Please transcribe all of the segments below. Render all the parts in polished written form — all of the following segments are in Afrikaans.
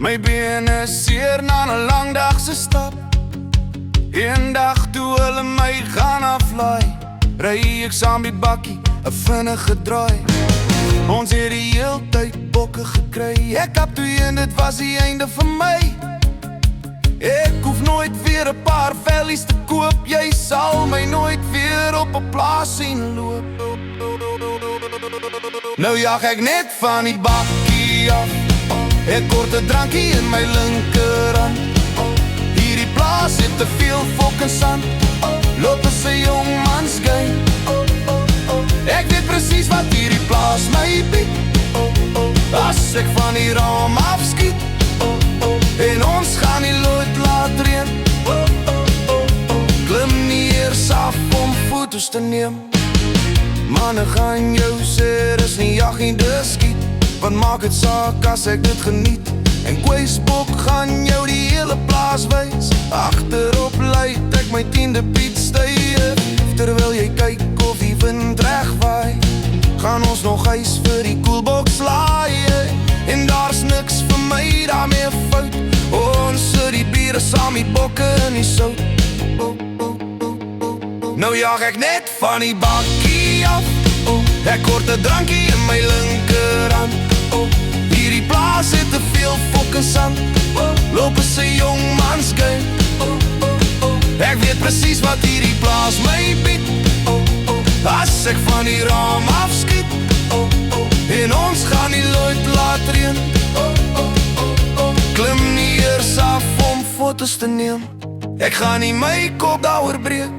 My bene seer na 'n lang dag se stap. Eendag toe hulle my gaan aflaai, ry ek saam die bakkie 'n vinnige draai. Ons het die heeltyd bokke gekry. Ek kap toe en dit was die einde vir my. Ek hoef nooit weer 'n paar vellies te koop. Jy sal my nooit weer op 'n plaas sien loop. Nou jag ek net van die bakkie af. Ek kort 'n drankie in my linkerhand. Hierdie plaas het te veel fucking sand. Loop as 'n jong mans game. Ek weet presies wat hierdie plaas my bied. As ek van die raam afskiet en ons gaan die lood laat reën. Klim nie eers af om foto's te neem. Manne gaan jou sê dis nie jag nie, dis skiet. Wat maak het saak as ek dit geniet? En Kweesbok gaan jou die hele plaas wys. Agterop luid ek my 10de Piet styer. Terwyl jy kyk of die wind reg waai, gaan ons nog huis vir die koelbox laai. En daar's niks vir my daarmee fout. Ons sit die biere saam die bokke in die sout. Nou jag ek net van die bakkie af. Ek kort 'n drankie in my linkerhand. Hierdie plaas het te veel fucking sand. Loop as 'n jong mans game. Ek weet presies wat hierdie plaas my bied. As ek van die raam afskiet en ons gaan die lood laat reën. Klim nie eers af om foto's te neem. Ek gaan nie my kop daaroor breek.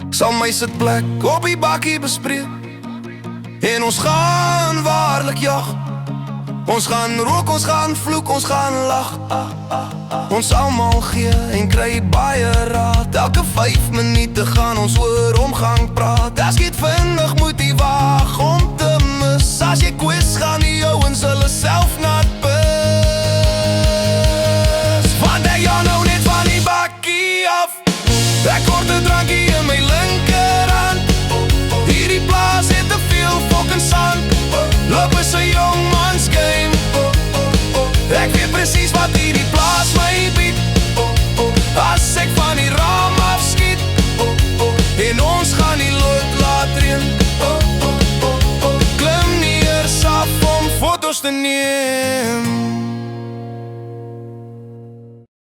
Sal my sitplek op die bakkie bespreek. En ons gaan waarlik jag. Ons gaan rook, ons gaan vloek, ons gaan lag. Ons almal gee en kry baie raad. Elke 5 minute gaan ons oor omgang praat. As jy vinnig moet jy wag om te mis. As jy kwis gaan die ouens hulle self